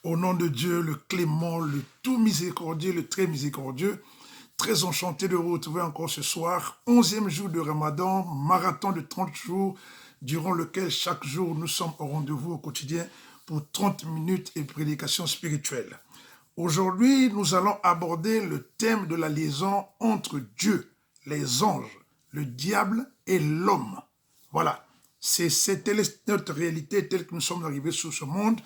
Au nom de Dieu, le clément, le tout miséricordieux, le très miséricordieux, très enchanté de vous retrouver encore ce soir, 11e jour de Ramadan, marathon de 30 jours, durant lequel chaque jour nous sommes au rendez-vous au quotidien pour 30 minutes et prédication spirituelle. Aujourd'hui, nous allons aborder le thème de la liaison entre Dieu, les anges, le diable et l'homme. Voilà, c'était notre réalité telle que nous sommes arrivés sur ce monde,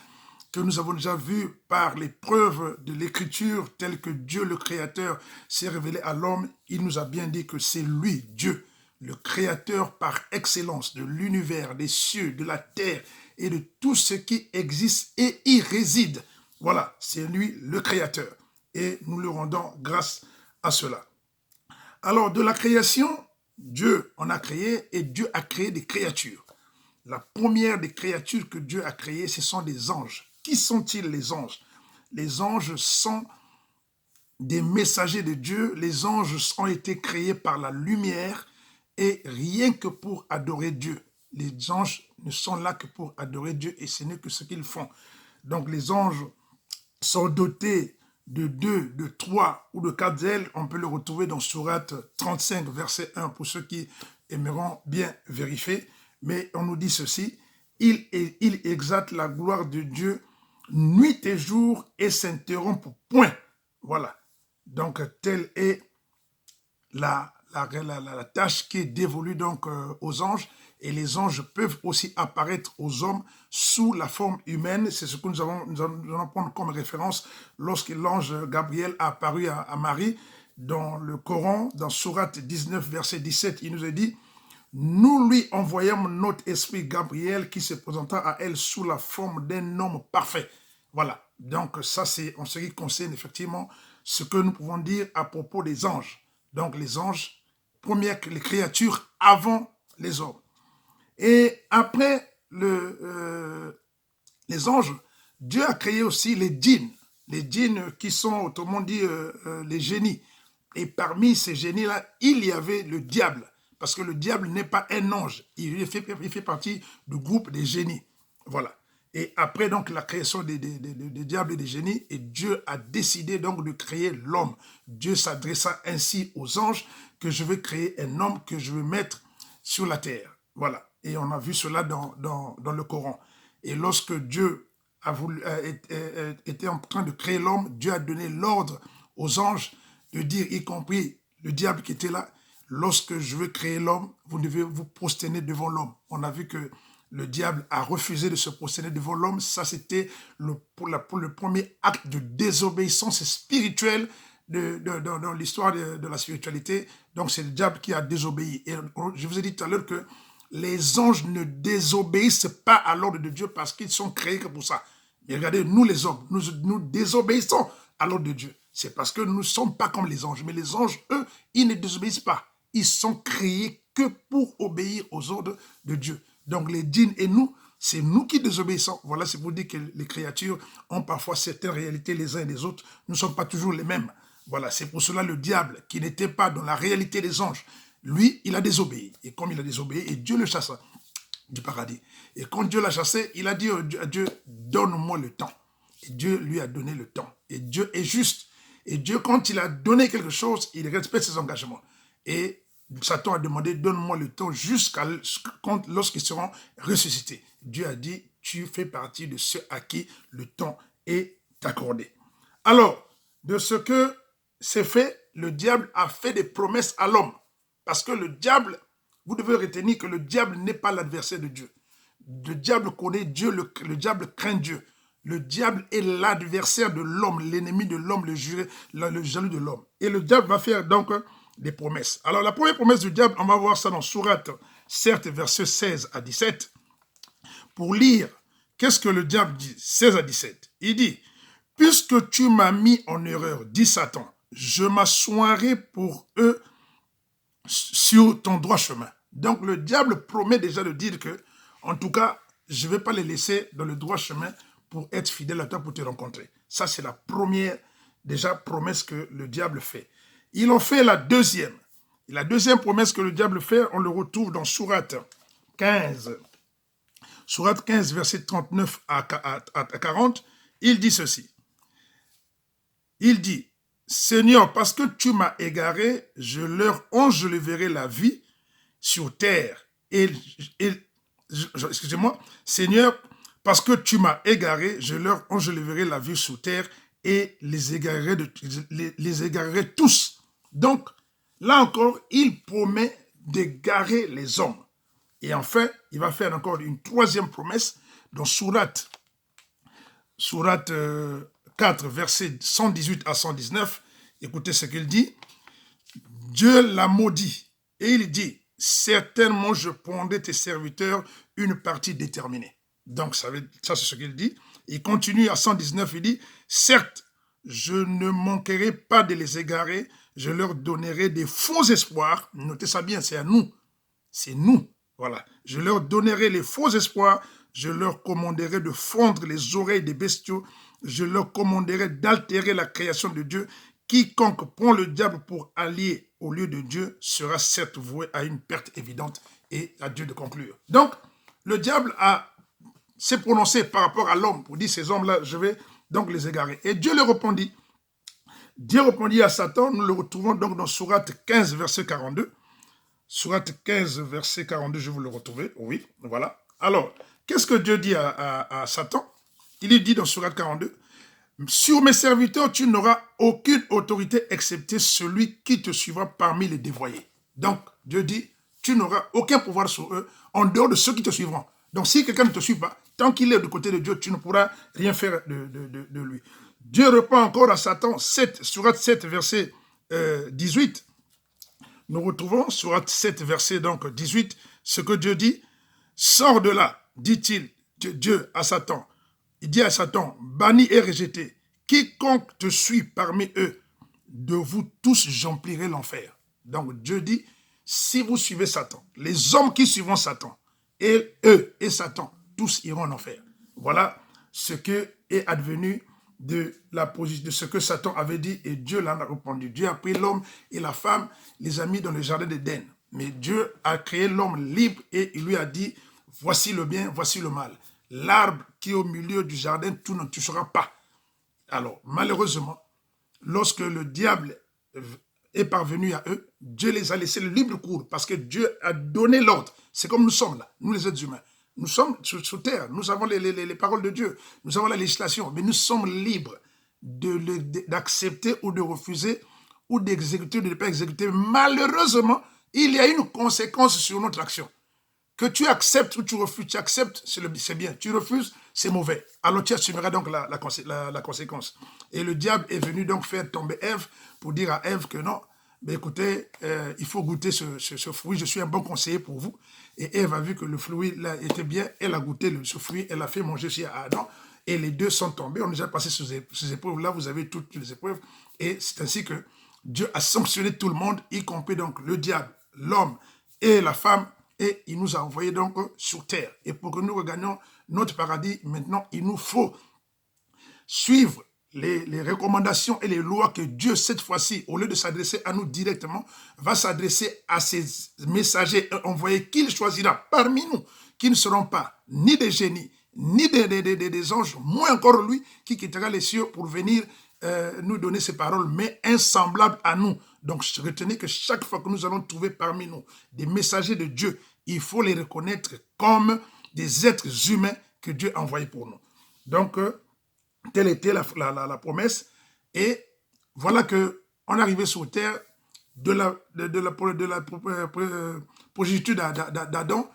que nous avons déjà vu par les preuves de l'écriture, telles que Dieu le Créateur s'est révélé à l'homme. Il nous a bien dit que c'est lui, Dieu, le Créateur par excellence de l'univers, des cieux, de la terre et de tout ce qui existe et y réside. Voilà, c'est lui le Créateur. Et nous le rendons grâce à cela. Alors, de la création, Dieu en a créé et Dieu a créé des créatures. La première des créatures que Dieu a créées, ce sont des anges. Qui sont-ils les anges? Les anges sont des messagers de Dieu. Les anges ont été créés par la lumière et rien que pour adorer Dieu. Les anges ne sont là que pour adorer Dieu et ce n'est que ce qu'ils font. Donc les anges sont dotés de 2, de 3 ou de 4 ailes. On peut le retrouver dans Sourate 35, verset 1 pour ceux qui aimeront bien vérifier. Mais on nous dit ceci, il exalte la gloire de Dieu nuit et jour et s'interrompt point. Voilà. Donc, telle est la tâche qui est dévolue donc aux anges. Et les anges peuvent aussi apparaître aux hommes sous la forme humaine. C'est ce que nous allons prendre comme référence lorsque l'ange Gabriel a apparu à Marie. Dans le Coran, dans Sourate 19, verset 17, il nous est dit « Nous lui envoyâmes notre esprit Gabriel qui se présenta à elle sous la forme d'un homme parfait. » Voilà, donc ça c'est en ce qui concerne effectivement ce que nous pouvons dire à propos des anges. Donc les anges, premières les créatures avant les hommes. Et après les anges, Dieu a créé aussi les djinns. Les djinns qui sont autrement dit les génies. Et parmi ces génies-là, il y avait le diable. Parce que le diable n'est pas un ange. Il fait partie du groupe des génies. Voilà. Et après donc la création des diables et des génies, et Dieu a décidé donc de créer l'homme. Dieu s'adressa ainsi aux anges que je vais créer un homme que je vais mettre sur la terre. Voilà. Et on a vu cela dans le Coran. Et lorsque Dieu était en train de créer l'homme, Dieu a donné l'ordre aux anges de dire, y compris le diable qui était là, lorsque je veux créer l'homme, vous devez vous prosterner devant l'homme. On a vu que le diable a refusé de se prosterner devant l'homme. Ça, c'était pour le premier acte de désobéissance spirituelle dans l'histoire de la spiritualité. Donc, c'est le diable qui a désobéi. Et je vous ai dit tout à l'heure que les anges ne désobéissent pas à l'ordre de Dieu parce qu'ils sont créés que pour ça. Mais regardez, nous les hommes, nous désobéissons à l'ordre de Dieu. C'est parce que nous ne sommes pas comme les anges. Mais les anges, eux, ils ne désobéissent pas. Ils sont créés que pour obéir aux ordres de Dieu. Donc les djinns et nous, c'est nous qui désobéissons. Voilà, c'est pour dire que les créatures ont parfois certaines réalités les uns et les autres. Nous ne sommes pas toujours les mêmes. Voilà, c'est pour cela le diable, qui n'était pas dans la réalité des anges, lui, il a désobéi. Et comme il a désobéi, et Dieu le chassa du paradis. Et quand Dieu l'a chassé, il a dit à Dieu, donne-moi le temps. Et Dieu lui a donné le temps. Et Dieu est juste. Et Dieu, quand il a donné quelque chose, il respecte ses engagements. Et Satan a demandé, donne-moi le temps lorsqu'ils seront ressuscités. Dieu a dit, tu fais partie de ceux à qui le temps est accordé. Alors, de ce que c'est fait, le diable a fait des promesses à l'homme. Parce que le diable, vous devez retenir que le diable n'est pas l'adversaire de Dieu. Le diable connaît Dieu, le diable craint Dieu. Le diable est l'adversaire de l'homme, l'ennemi de l'homme, le jaloux de l'homme. Et le diable va faire donc des promesses. Alors la première promesse du diable, on va voir ça dans Sourate, certes, versets 16 à 17. Pour lire, qu'est-ce que le diable dit? 16 à 17. Il dit, puisque tu m'as mis en erreur, dit Satan, je m'assoirai pour eux sur ton droit chemin. Donc le diable promet déjà de dire que, en tout cas, je ne vais pas les laisser dans le droit chemin pour être fidèle à toi, pour te rencontrer. Ça, c'est la première déjà promesse que le diable fait. Il en fait la deuxième. Et la deuxième promesse que le diable fait, on le retrouve dans Sourate 15. Sourate 15, verset 39 à 40. il dit ceci. Il dit, Seigneur, parce que tu m'as égaré, je leur enjoliverai la vie sur terre. Excusez-moi, Seigneur, parce que tu m'as égaré, je leur enjoliverai la vie sur terre et les égarerai tous. Donc, là encore, il promet d'égarer les hommes. Et enfin, il va faire encore une troisième promesse dans Sourate 4, versets 118 à 119. Écoutez ce qu'il dit. Dieu l'a maudit. Et il dit, certainement je prendrai tes serviteurs une partie déterminée. Donc, ça c'est ce qu'il dit. Il continue à 119, il dit, certes, je ne manquerai pas de les égarer, je leur donnerai des faux espoirs. Notez ça bien, c'est à nous. C'est nous. Voilà. Je leur donnerai les faux espoirs, je leur commanderai de fondre les oreilles des bestiaux, je leur commanderai d'altérer la création de Dieu. Quiconque prend le diable pour allié au lieu de Dieu sera certes voué à une perte évidente et à Dieu de conclure. Donc, le diable s'est prononcé par rapport à l'homme pour dire ces hommes-là, je vais donc les égarer. Et Dieu leur répondit. Dieu répondit à Satan, nous le retrouvons donc dans Sourate 15, verset 42. Sourate 15, verset 42, je vais vous le retrouver. Oui, voilà. Alors, qu'est-ce que Dieu dit à Satan? Il dit dans Sourate 42, sur mes serviteurs, tu n'auras aucune autorité excepté celui qui te suivra parmi les dévoyés. Donc, Dieu dit, tu n'auras aucun pouvoir sur eux en dehors de ceux qui te suivront. Donc, si quelqu'un ne te suit pas, tant qu'il est du côté de Dieu, tu ne pourras rien faire de lui. Dieu répond encore à Satan, Sourate 7, verset 18. Nous retrouvons Sourate 7, verset donc 18, ce que Dieu dit. Sors de là, dit-il, Dieu à Satan. Il dit à Satan, banni et rejeté, quiconque te suit parmi eux, de vous tous j'emplirai l'enfer. Donc Dieu dit, si vous suivez Satan, les hommes qui suivront Satan, et eux et Satan, tous iront en enfer. Voilà ce que est advenu de ce que Satan avait dit, et Dieu l'en a répondu. Dieu a pris l'homme et la femme, les a mis dans le jardin d'Éden. Mais Dieu a créé l'homme libre et il lui a dit, voici le bien, voici le mal. L'arbre qui est au milieu du jardin, tu ne toucheras pas. Alors, malheureusement, lorsque le diable est parvenu à eux, Dieu les a laissés le libre cours parce que Dieu a donné l'ordre. C'est comme nous sommes là, nous les êtres humains. Nous sommes sur terre, nous avons les paroles de Dieu, nous avons la législation, mais nous sommes libres d'accepter ou de refuser ou d'exécuter ou de ne pas exécuter. Malheureusement, il y a une conséquence sur notre action. Que tu acceptes ou tu refuses, tu acceptes, c'est bien. Tu refuses, c'est mauvais. Alors tu assumeras donc la conséquence. Et le diable est venu donc faire tomber Ève pour dire à Ève que non, mais écoutez, il faut goûter ce fruit, je suis un bon conseiller pour vous. Et Ève a vu que le fruit là était bien, elle a goûté ce fruit, elle a fait manger aussi à Adam, et les deux sont tombés. On a déjà passé ces épreuves-là, vous avez toutes les épreuves, et c'est ainsi que Dieu a sanctionné tout le monde, y compris donc le diable, l'homme et la femme, et il nous a envoyés donc sur terre. Et pour que nous regagnions notre paradis, maintenant, il nous faut suivre les recommandations et les lois que Dieu, cette fois-ci, au lieu de s'adresser à nous directement, va s'adresser à ses messagers envoyés qu'il choisira parmi nous, qui ne seront pas ni des génies, ni des anges, moins encore lui qui quittera les cieux pour venir nous donner ses paroles, mais insemblables à nous. Donc, retenez que chaque fois que nous allons trouver parmi nous des messagers de Dieu, il faut les reconnaître comme des êtres humains que Dieu a envoyés pour nous. Donc, telle était la promesse. Et voilà qu'on est arrivé sur terre de la progéniture d'Adam.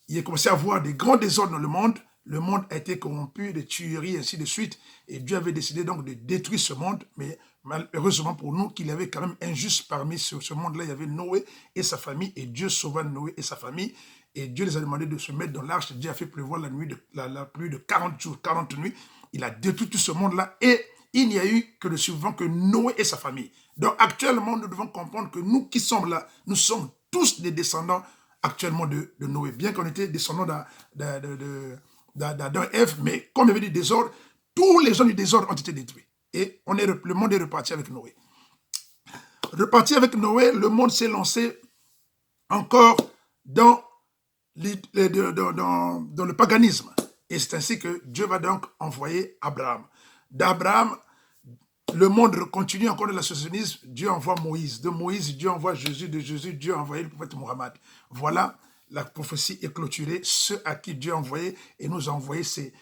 Il a commencé à avoir des grands désordres dans le monde. Le monde a été corrompu, des tueries, ainsi de suite. Et Dieu avait décidé donc de détruire ce monde. Mais malheureusement pour nous, qu'il y avait quand même un juste parmi ce monde-là. Il y avait Noé et sa famille. Et Dieu sauva Noé et sa famille. Et Dieu les a demandé de se mettre dans l'arche. Dieu a fait pleuvoir la pluie de 40 jours, 40 nuits. Il a détruit tout ce monde-là. Et il n'y a eu que le survivant que Noé et sa famille. Donc actuellement, nous devons comprendre que nous qui sommes là, nous sommes tous des descendants actuellement de Noé. Bien qu'on était descendants d'Adam et Ève, mais comme il y avait du désordre, tous les gens du désordre ont été détruits. Et le monde est reparti avec Noé. Reparti avec Noé, le monde s'est lancé encore dans le paganisme. Et c'est ainsi que Dieu va donc envoyer Abraham. D'Abraham, le monde continue encore de l'associationnisme. Dieu envoie Moïse. De Moïse, Dieu envoie Jésus. De Jésus, Dieu a envoyé le prophète Mohammed. Voilà, la prophétie est clôturée. Ceux à qui Dieu a envoyé et nous a envoyé ces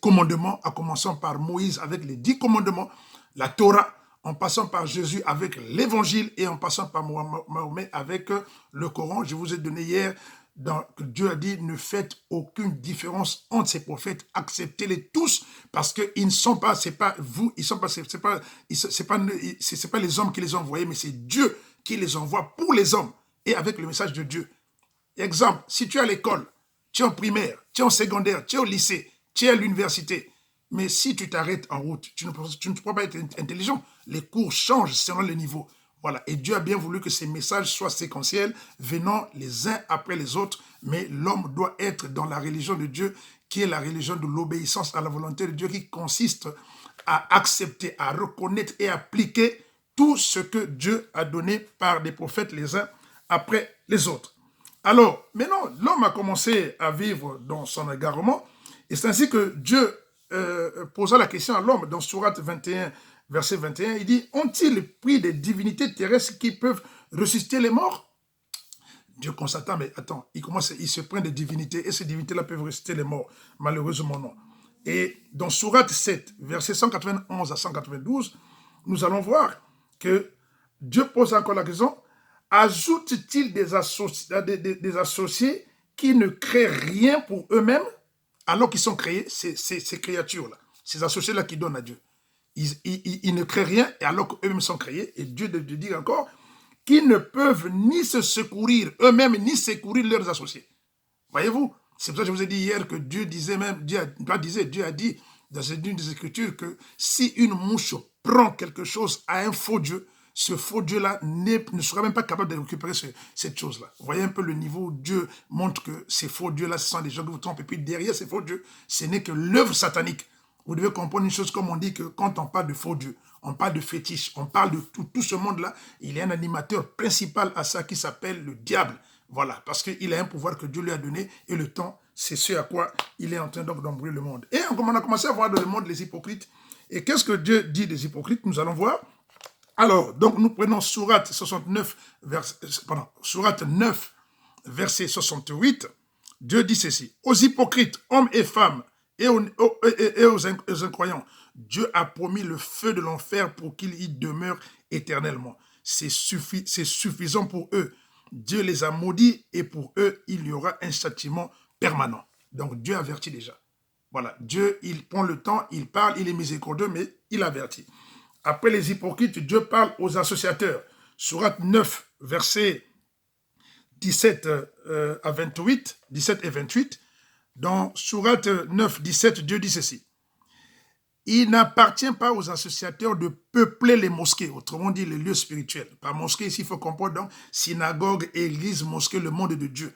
commandements, en commençant par Moïse avec les 10 commandements, la Torah, en passant par Jésus avec l'évangile et en passant par Mahomet avec le Coran. Je vous ai donné hier que Dieu a dit, ne faites aucune différence entre ces prophètes, acceptez-les tous, parce qu'ils ne sont pas, c'est pas vous, ils sont pas, c'est pas les hommes qui les ont envoyés, mais c'est Dieu qui les envoie pour les hommes et avec le message de Dieu. Exemple, si tu es à l'école, tu es en primaire, tu es en secondaire, tu es au lycée, tu es à l'université, mais si tu t'arrêtes en route, tu ne pourras pas être intelligent. Les cours changent selon le niveau. Voilà. Et Dieu a bien voulu que ces messages soient séquentiels, venant les uns après les autres, mais l'homme doit être dans la religion de Dieu, qui est la religion de l'obéissance à la volonté de Dieu, qui consiste à accepter, à reconnaître et appliquer tout ce que Dieu a donné par des prophètes les uns après les autres. Alors, maintenant, l'homme a commencé à vivre dans son égarement, et c'est ainsi que Dieu posa la question à l'homme dans Sourate 21, verset 21, il dit, ont-ils pris des divinités terrestres qui peuvent ressusciter les morts? Dieu constata, mais attends, il se prend des divinités, et ces divinités-là peuvent ressusciter les morts. Malheureusement, non. Et dans Sourate 7, verset 191 à 192, nous allons voir que Dieu pose encore la question, ajoute-t-il des associés qui ne créent rien pour eux-mêmes, alors qu'ils sont créés, ces créatures-là, ces associés-là qui donnent à Dieu. Ils ne créent rien, et alors qu'eux-mêmes sont créés, et Dieu dit encore, qu'ils ne peuvent ni se secourir eux-mêmes, ni secourir leurs associés. Voyez-vous, c'est pour ça que je vous ai dit hier que Dieu disait même, Dieu a dit dans une des Écritures que si une mouche prend quelque chose à un faux Dieu, ce faux Dieu-là ne sera même pas capable de récupérer cette chose-là. Vous voyez un peu le niveau où Dieu montre que ces faux dieux-là, ce sont des gens qui vous trompent. Et puis derrière ces faux dieux, ce n'est que l'œuvre satanique. Vous devez comprendre une chose, comme on dit que quand on parle de faux dieux, on parle de fétiche, on parle de tout ce monde-là, il y a un animateur principal à ça qui s'appelle le diable. Voilà, parce qu'il a un pouvoir que Dieu lui a donné et le temps, c'est ce à quoi il est en train donc d'embrouiller le monde. Et on a commencé à voir dans le monde les hypocrites. Et qu'est-ce que Dieu dit des hypocrites? Nous allons voir. Alors, donc nous prenons Sourate 9, verset 68. Dieu dit ceci. Aux hypocrites, hommes et femmes, et aux incroyants, Dieu a promis le feu de l'enfer pour qu'ils y demeurent éternellement. C'est suffisant pour eux. Dieu les a maudits et pour eux, il y aura un châtiment permanent. Donc Dieu avertit déjà. Voilà, Dieu, il prend le temps, il parle, il est miséricordieux, mais il avertit. Après les hypocrites, Dieu parle aux associateurs. Sourate 9, versets 17 à 28, 17 et 28. Dans Sourate 9, 17, Dieu dit ceci. Il n'appartient pas aux associateurs de peupler les mosquées, autrement dit les lieux spirituels. Par mosquée, ici, il faut comprendre donc synagogue, église, mosquée, le monde de Dieu.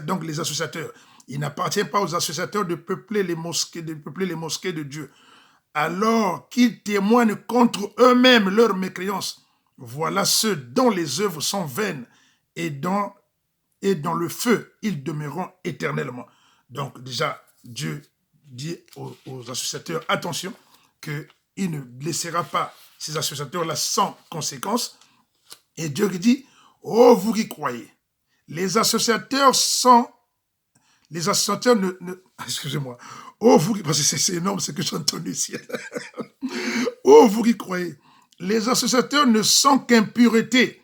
Donc les associateurs. Il n'appartient pas aux associateurs de peupler les mosquées de Dieu. Alors qu'ils témoignent contre eux-mêmes leur mécréance. Voilà ceux dont les œuvres sont vaines et dans le feu, ils demeureront éternellement. Donc déjà, Dieu dit aux associateurs, attention, qu'il ne laissera pas ces associateurs-là sans conséquence. Et Dieu dit, oh vous qui croyez, les associateurs excusez-moi, oh vous qui, parce que c'est énorme ce que j'entends du ciel. Oh vous qui croyez, les associateurs ne sont qu'impureté,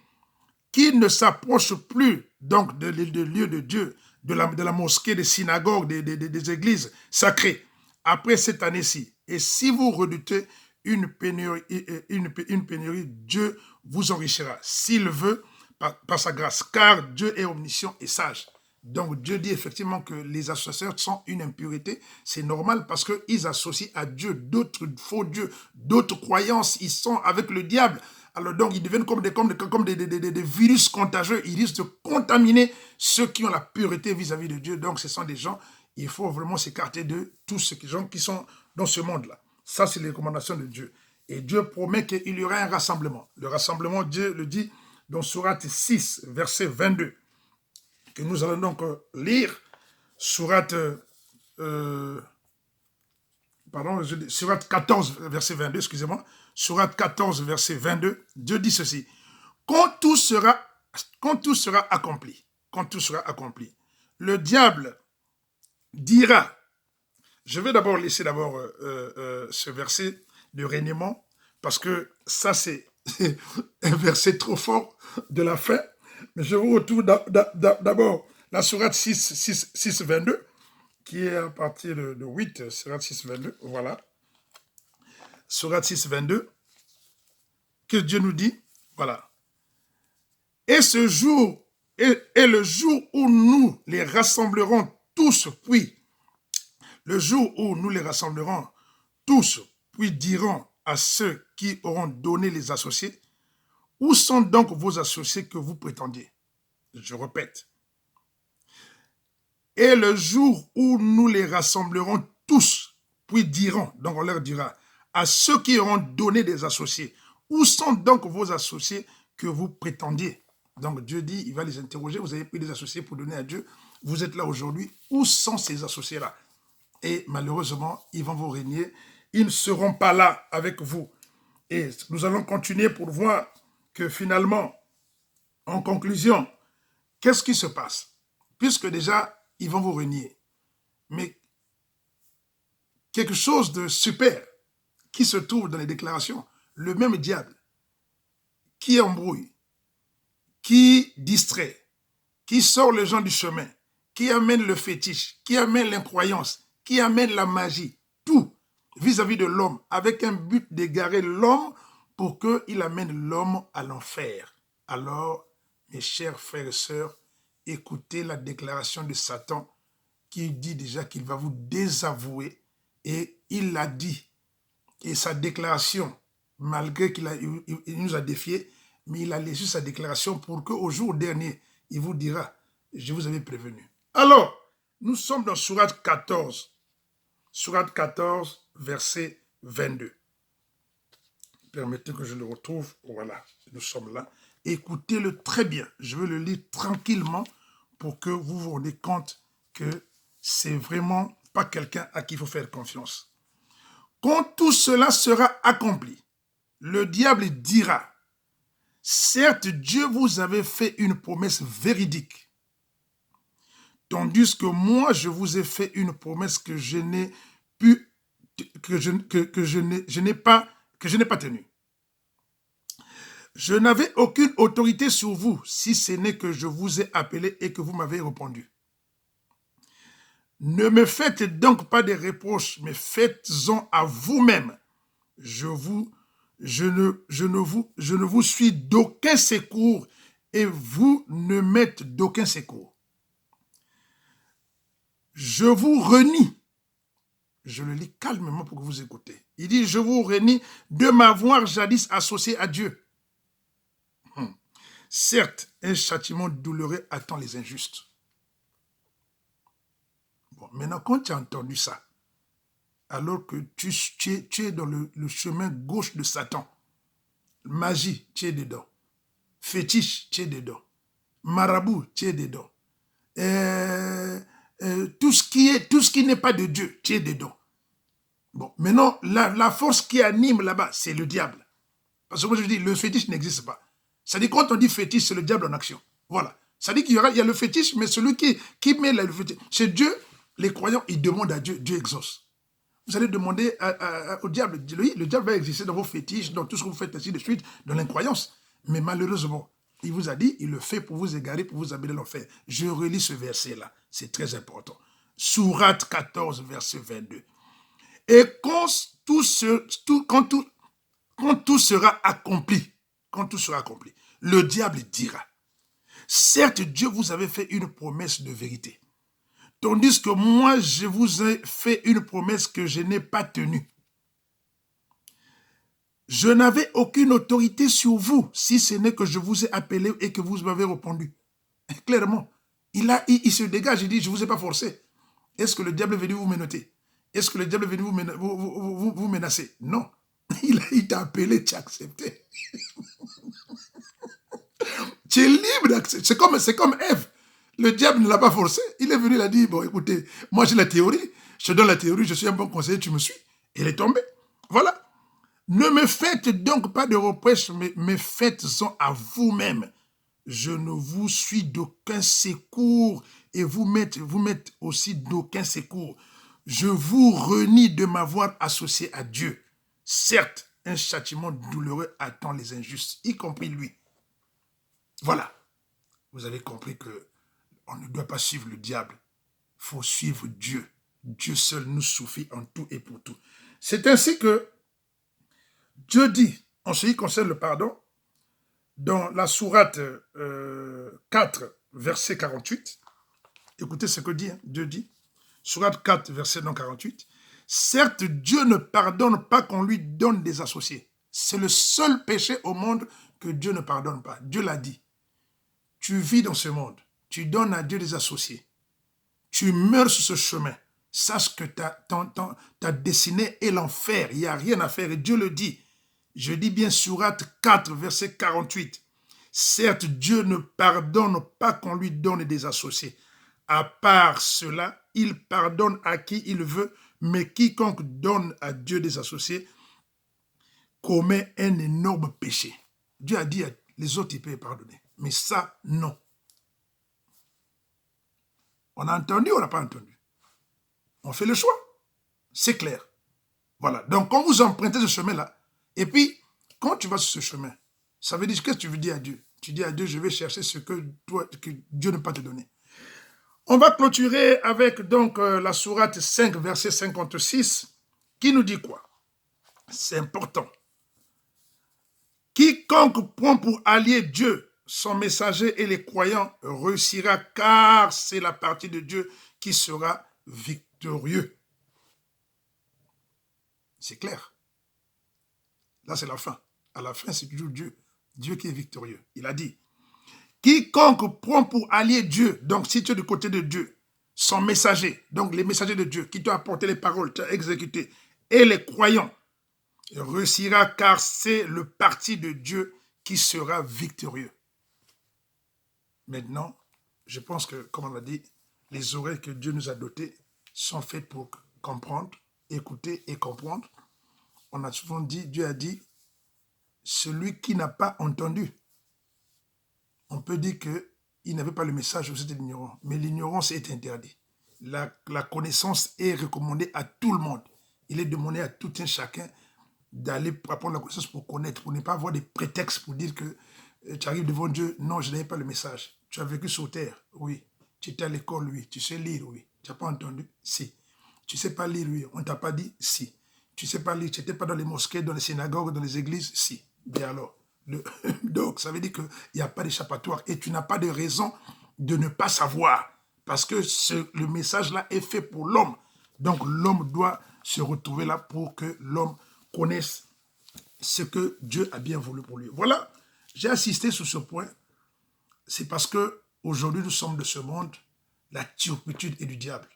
qui ne s'approchent plus donc de lieux de Dieu, de la mosquée, des synagogues, des églises sacrées, après cette année-ci. Et si vous redoutez une pénurie, Dieu vous enrichira, s'il veut, par sa grâce, car Dieu est omniscient et sage. Donc Dieu dit effectivement que les associateurs sont une impureté. C'est normal parce qu'ils associent à Dieu d'autres faux dieux, d'autres croyances. Ils sont avec le diable. Alors donc ils deviennent comme des virus contagieux. Ils risquent de contaminer ceux qui ont la pureté vis-à-vis de Dieu. Donc ce sont des gens, il faut vraiment s'écarter de tous ces gens qui sont dans ce monde-là. Ça c'est les recommandations de Dieu. Et Dieu promet qu'il y aura un rassemblement. Le rassemblement, Dieu le dit dans Sourate 6, verset 22. Que nous allons donc lire sourate, pardon, sourate 14, verset 22, excusez-moi, sourate 14, verset 22, Dieu dit ceci, quand tout sera accompli, quand tout sera accompli, le diable dira, je vais d'abord laisser ce verset de reniement, parce que ça c'est un verset trop fort de la fin, mais je vous retrouve d'abord la sourate 6, 22, qui est à partir de 8, sourate 6, 22, voilà. Sourate 6, 22, que Dieu nous dit, voilà. Et ce jour, et le jour où nous les rassemblerons tous, puis, le jour où nous les rassemblerons tous, puis diront à ceux qui auront donné les associés, où sont donc vos associés que vous prétendiez? Je répète. Et le jour où nous les rassemblerons tous, puis diront, donc on leur dira, à ceux qui auront donné des associés, où sont donc vos associés que vous prétendiez? Donc Dieu dit, il va les interroger, vous avez pris des associés pour donner à Dieu, vous êtes là aujourd'hui, où sont ces associés-là? Et malheureusement, ils vont vous régner, ils ne seront pas là avec vous. Et nous allons continuer pour voir que finalement, en conclusion, qu'est-ce qui se passe? Puisque déjà, ils vont vous renier. Mais quelque chose de super qui se trouve dans les déclarations, le même diable qui embrouille, qui distrait, qui sort les gens du chemin, qui amène le fétiche, qui amène l'incroyance, qui amène la magie, tout vis-à-vis de l'homme, avec un but d'égarer l'homme pour qu'il amène l'homme à l'enfer. Alors, mes chers frères et sœurs, écoutez la déclaration de Satan qui dit déjà qu'il va vous désavouer, et il l'a dit. Et sa déclaration, malgré qu'il nous a défiés, mais il a laissé sa déclaration pour qu'au jour dernier, il vous dira, je vous avais prévenu. Alors, nous sommes dans sourate 14, verset 22. Permettez que je le retrouve. Voilà, nous sommes là. Écoutez-le très bien. Je vais le lire tranquillement pour que vous vous rendiez compte que c'est vraiment pas quelqu'un à qui il faut faire confiance. Quand tout cela sera accompli, le diable dira, certes, Dieu vous avait fait une promesse véridique, tandis que moi, je vous ai fait une promesse que je n'ai pas tenue. Je n'avais aucune autorité sur vous, si ce n'est que je vous ai appelé et que vous m'avez répondu. Ne me faites donc pas des reproches, mais faites-en à vous-même. Je ne vous suis d'aucun secours et vous ne m'êtes d'aucun secours. Je vous renie. Je le lis calmement pour que vous écoutez. Il dit, je vous renie de m'avoir jadis associé à Dieu. Certes, un châtiment douloureux attend les injustes. Bon, maintenant, quand tu as entendu ça, alors que tu es dans le chemin gauche de Satan, magie, tu es dedans. Fétiche, tu es dedans. Marabout, tu es dedans. Tout ce qui n'est pas de Dieu, tu es dedans. Bon, maintenant, la force qui anime là-bas, c'est le diable. Parce que moi, je dis, le fétiche n'existe pas. Ça dit, quand on dit fétiche, c'est le diable en action. Voilà. Ça dit qu'il y a le fétiche, mais celui qui met le fétiche. C'est Dieu. Les croyants, ils demandent à Dieu, Dieu exauce. Vous allez demander au diable, le diable va exister dans vos fétiches, dans tout ce que vous faites ainsi de suite, dans l'incroyance. Mais malheureusement, il vous a dit, il le fait pour vous égarer, pour vous amener l'enfer. Je relis ce verset-là, c'est très important. Sourate 14, verset 22. Et quand tout sera accompli, le diable dira, certes, Dieu vous avait fait une promesse de vérité, tandis que moi, je vous ai fait une promesse que je n'ai pas tenue. Je n'avais aucune autorité sur vous, si ce n'est que je vous ai appelé et que vous m'avez répondu. Clairement, il se dégage, il dit, je ne vous ai pas forcé. Est-ce que le diable est venu vous menotter? Est-ce que le diable est venu vous menacer? Non. Il t'a appelé, tu as accepté. Tu es libre d'accepter. C'est comme Ève. Le diable ne l'a pas forcé. Il est venu, il a dit, bon, écoutez, moi j'ai la théorie, je te donne la théorie, je suis un bon conseiller, tu me suis. Et il est tombé. Voilà. Ne me faites donc pas de reproches, mais faites-en à vous-même. Je ne vous suis d'aucun secours et vous m'êtes aussi d'aucun secours. Je vous renie de m'avoir associé à Dieu. Certes, un châtiment douloureux attend les injustes, y compris lui. Voilà. Vous avez compris que on ne doit pas suivre le diable. Il faut suivre Dieu. Dieu seul nous suffit en tout et pour tout. C'est ainsi que Dieu dit, en ce qui concerne le pardon, dans la sourate 4, verset 48, écoutez ce que dit, Dieu dit, sourate 4, verset 48, certes, Dieu ne pardonne pas qu'on lui donne des associés. C'est le seul péché au monde que Dieu ne pardonne pas. Dieu l'a dit. Tu vis dans ce monde, tu donnes à Dieu des associés. Tu meurs sur ce chemin. Sache que ta destinée est l'enfer. Il n'y a rien à faire. Et Dieu le dit. Je dis bien sourate 4, verset 48. Certes, Dieu ne pardonne pas qu'on lui donne des associés. À part cela, il pardonne à qui il veut, mais quiconque donne à Dieu des associés commet un énorme péché. Dieu a dit à les autres, il peut pardonner. Mais ça, non. On a entendu ou on n'a pas entendu? On fait le choix. C'est clair. Voilà. Donc, quand vous empruntez ce chemin-là, et puis, quand tu vas sur ce chemin, ça veut dire, qu'est-ce que tu veux dire à Dieu? Tu dis à Dieu, je vais chercher ce que Dieu ne peut pas te donner. On va clôturer avec donc la sourate 5, verset 56, qui nous dit quoi? C'est important. Quiconque prend pour allié Dieu, son messager et les croyants réussira, car c'est la partie de Dieu qui sera victorieux. C'est clair. Là, c'est la fin. À la fin, c'est toujours Dieu. Dieu qui est victorieux. Il a dit, quiconque prend pour allié Dieu, donc si tu es du côté de Dieu, son messager, donc les messagers de Dieu, qui t'ont apporté les paroles, t'ont exécuté, et les croyants, réussira, car c'est le parti de Dieu qui sera victorieux. Maintenant, je pense que, comme on l'a dit, les oreilles que Dieu nous a dotées sont faites pour comprendre, écouter et comprendre. On a souvent dit, Dieu a dit, celui qui n'a pas entendu. On peut dire qu'il n'avait pas le message, c'était l'ignorant. Mais l'ignorance est interdite. La connaissance est recommandée à tout le monde. Il est demandé à tout un chacun d'aller apprendre la connaissance pour connaître, pour ne pas avoir des prétextes pour dire que tu arrives devant Dieu. Non, je n'avais pas le message. Tu as vécu sur terre, oui. Tu étais à l'école, oui. Tu sais lire, oui. Tu n'as pas entendu? Si. Tu ne sais pas lire, oui. On ne t'a pas dit? Si. Tu ne sais pas lire, tu n'étais pas dans les mosquées, dans les synagogues, dans les églises? Si. Bien alors. Donc, ça veut dire qu'il n'y a pas d'échappatoire et tu n'as pas de raison de ne pas savoir. Parce que le message-là est fait pour l'homme. Donc, l'homme doit se retrouver là pour que l'homme connaisse ce que Dieu a bien voulu pour lui. Voilà, j'ai insisté sur ce point. C'est parce que aujourd'hui nous sommes de ce monde, la turpitude est du diable.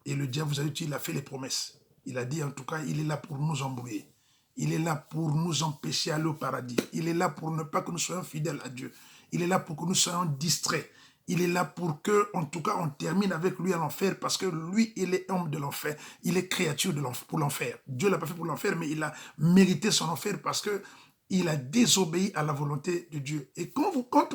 Et le diable, vous avez dit, il a fait les promesses. Il a dit, en tout cas, il est là pour nous embrouiller. Il est là pour nous empêcher d'aller au paradis. Il est là pour ne pas que nous soyons fidèles à Dieu. Il est là pour que nous soyons distraits. Il est là pour que, en tout cas, on termine avec lui à l'enfer parce que lui, il est homme de l'enfer. Il est créature pour l'enfer. Dieu ne l'a pas fait pour l'enfer, mais il a mérité son enfer parce que il a désobéi à la volonté de Dieu. Et quand